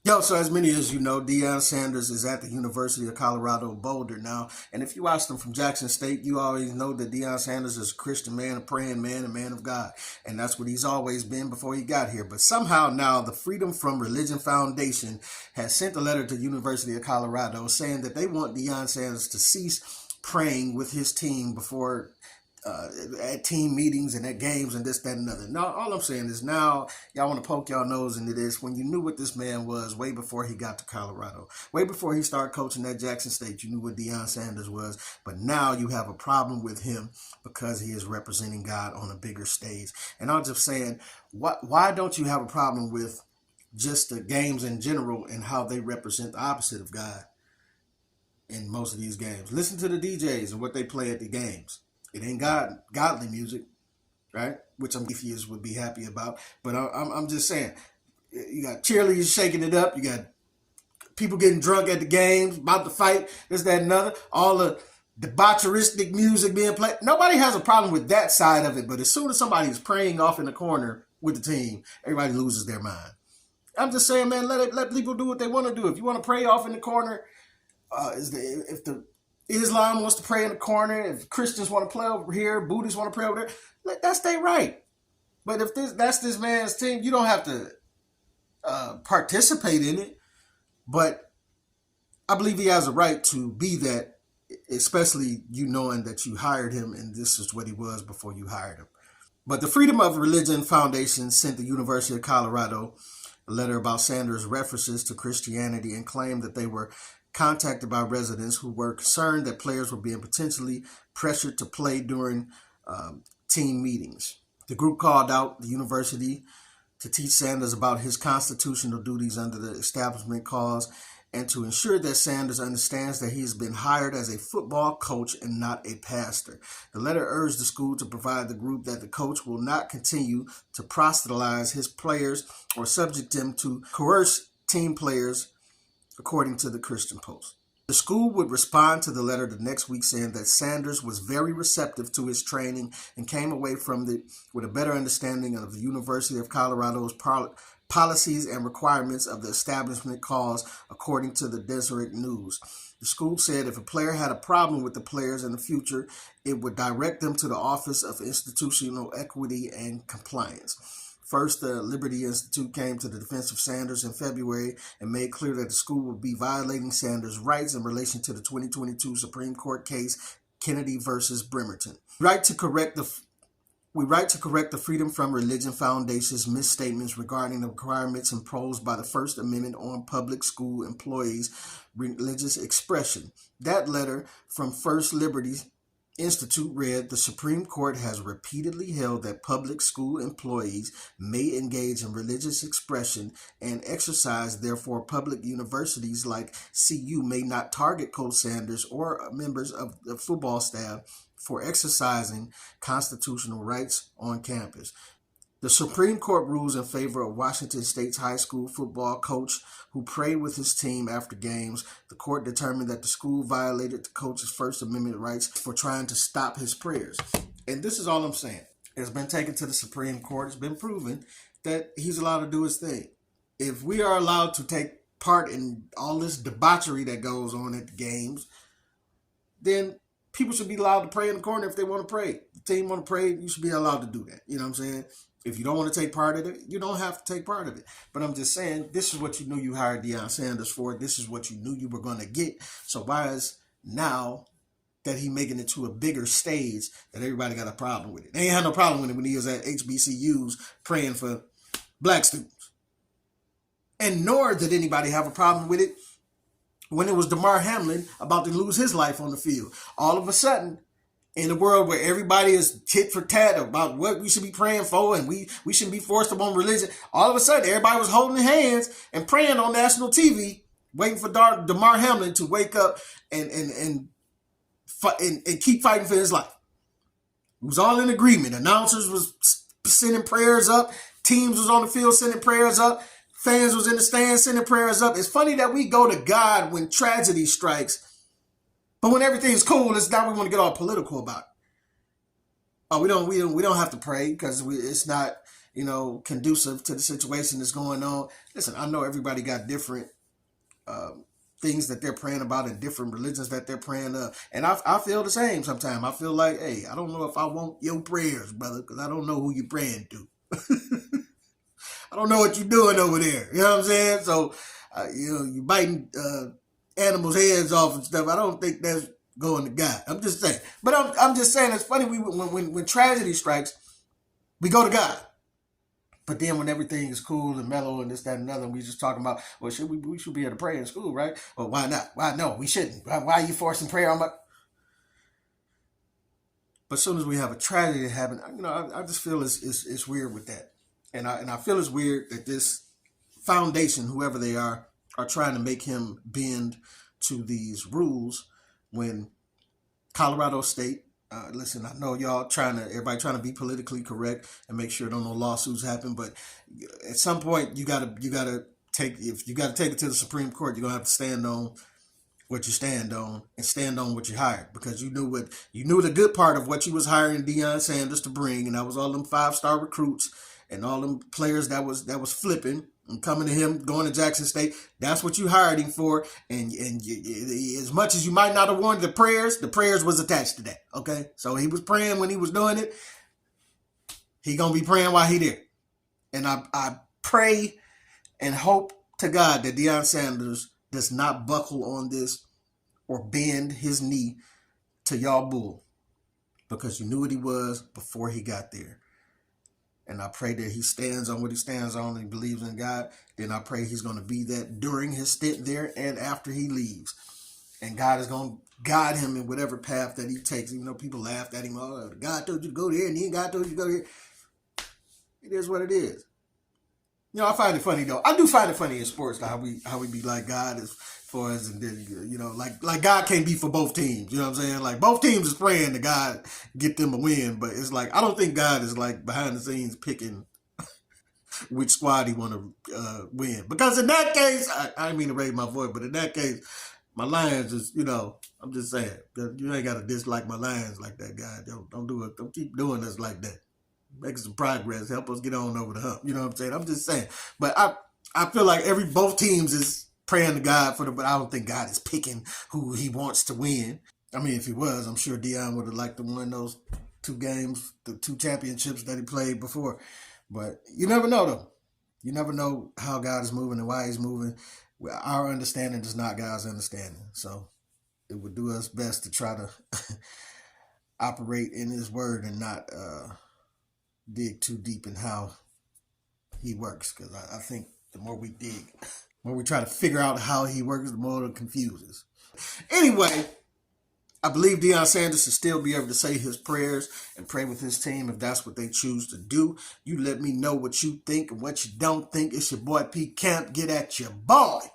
Yo, so as many as you know, Deion Sanders is at the University of Colorado Boulder now. And if you watched him from Jackson State, you always know that Deion Sanders is a Christian man, a praying man, a man of God. And that's what he's always been before he got here. But somehow now the Freedom from Religion Foundation has sent a letter to the University of Colorado saying that they want Deion Sanders to cease praying with his team before at team meetings and at games and this, that, and another. Now, all I'm saying is now y'all want to poke y'all nose into this when you knew what this man was way before he got to Colorado. Way before he started coaching at Jackson State, you knew what Deion Sanders was. But now you have a problem with him because he is representing God on a bigger stage. And I'm just saying, why don't you have a problem with just the games in general and how they represent the opposite of God in most of these games? Listen to the DJs and what they play at the games. It ain't godly music, right? Which I'm atheists would be happy about. But I'm just saying, you got cheerleaders shaking it up. You got people getting drunk at the games, about to fight, this, that, and another. All the debaucheristic music being played. Nobody has a problem with that side of it. But as soon as somebody is praying off in the corner with the team, everybody loses their mind. I'm just saying, man, let people do what they want to do. If you want to pray off in the corner, if the Islam wants to pray in the corner, if Christians want to play over here, Buddhists want to pray over there, that's their right. But if that's this man's team, you don't have to participate in it. But I believe he has a right to be that, especially you knowing that you hired him and this is what he was before you hired him. But the Freedom of Religion Foundation sent the University of Colorado a letter about Sanders' references to Christianity and claimed that they were contacted by residents who were concerned that players were being potentially pressured to play during team meetings. The group called out the university to teach Sanders about his constitutional duties under the establishment clause and to ensure that Sanders understands that he has been hired as a football coach and not a pastor. The letter urged the school to provide the group that the coach will not continue to proselytize his players or subject them to coerce team players, according to the Christian Post. The school would respond to the letter the next week saying that Sanders was very receptive to his training and came away from it with a better understanding of the University of Colorado's policies and requirements of the establishment clause, according to the Deseret News. The school said if a player had a problem with the players in the future, it would direct them to the Office of Institutional Equity and Compliance. First, the Liberty Institute came to the defense of Sanders in February and made clear that the school would be violating Sanders' rights in relation to the 2022 Supreme Court case, Kennedy versus Bremerton. We write to correct the Freedom from Religion Foundation's misstatements regarding the requirements imposed by the First Amendment on public school employees' religious expression. That letter from First Liberty Institute read, the Supreme Court has repeatedly held that public school employees may engage in religious expression and exercise. Therefore, public universities like CU may not target Coach Sanders or members of the football staff for exercising constitutional rights on campus. The Supreme Court rules in favor of Washington State's high school football coach who prayed with his team after games. The court determined that the school violated the coach's First Amendment rights for trying to stop his prayers. And this is all I'm saying. It's been taken to the Supreme Court. It's been proven that he's allowed to do his thing. If we are allowed to take part in all this debauchery that goes on at the games, then people should be allowed to pray in the corner if they want to pray. If the team want to pray, you should be allowed to do that. You know what I'm saying? If you don't want to take part of it, you don't have to take part of it. But I'm just saying, this is what you knew you hired Deion Sanders for. This is what you knew you were going to get. So why is now that he making it to a bigger stage that everybody got a problem with it? They ain't had no problem with it when he was at HBCUs praying for black students. And nor did anybody have a problem with it when it was Damar Hamlin about to lose his life on the field. All of a sudden, in a world where everybody is tit for tat about what we should be praying for and we shouldn't be forced upon religion, all of a sudden everybody was holding hands and praying on national TV, waiting for Damar Hamlin to wake up and keep fighting for his life. It was all in agreement. Announcers was sending prayers up. Teams was on the field sending prayers up. Fans was in the stands sending prayers up. It's funny that we go to God when tragedy strikes, but when everything's cool, it's now we want to get all political about it. Oh, we don't have to pray because it's not conducive to the situation that's going on. Listen, I know everybody got different things that they're praying about and different religions that they're praying and I feel the same sometimes. I feel like, hey, I don't know if I want your prayers, brother, because I don't know who you're praying to. I don't know what you're doing over there. You know what I'm saying? So, you biting animals' heads off and stuff. I don't think that's going to God. I'm just saying. But I'm just saying, it's funny, when tragedy strikes, we go to God. But then when everything is cool and mellow and this, that, and another, we just talking about, well, we should be able to pray in school, right? Well, why not? Why no? We shouldn't. Why are you forcing prayer on my? But as soon as we have a tragedy happen, I just feel it's weird with that, and I feel it's weird that this foundation, whoever they are trying to make him bend to these rules when Colorado State. Listen, I know everybody trying to be politically correct and make sure no lawsuits happen, but at some point you gotta take it to the Supreme Court. You're gonna have to stand on what you stand on and stand on what you hired, because you knew the good part of what you was hiring Deion Sanders to bring, and that was all them 5-star recruits and all them players that was flipping and coming to him, going to Jackson State. That's what you hired him for, and as much as you might not have wanted the prayers was attached to that. Okay, so he was praying when he was doing it. He gonna be praying while he there, and I pray and hope to God that Deion Sanders does not buckle on this or bend his knee to y'all bull, because you knew what he was before he got there. And I pray that he stands on what he stands on and he believes in God. Then I pray he's going to be that during his stint there and after he leaves. And God is going to guide him in whatever path that he takes. Even though people laughed at him, oh, God told you to go there and then God told you to go here. It is what it is. I find it funny though. I do find it funny in sports, like how we be like God as far as, and then, like God can't be for both teams. You know what I'm saying? Like both teams is praying to God get them a win, but it's like I don't think God is like behind the scenes picking which squad he want to win. Because in that case, I didn't mean to raise my voice, but in that case, my Lions is, I'm just saying, you ain't got to dislike my Lions like that, guy. Don't do it. Don't keep doing us like that. Making some progress, help us get on over the hump. You know what I'm saying? I'm just saying. But I feel like both teams is praying to God but I don't think God is picking who he wants to win. I mean, if he was, I'm sure Deion would have liked to win those 2 games, the 2 championships that he played before. But you never know, though. You never know how God is moving and why he's moving. Our understanding is not God's understanding. So it would do us best to try to operate in his word and not dig too deep in how he works, because I think the more we dig, the more we try to figure out how he works, the more it confuses. Anyway, I believe Deion Sanders should still be able to say his prayers and pray with his team if that's what they choose to do. You let me know what you think and what you don't think. It's your boy P Camp. Get at your boy.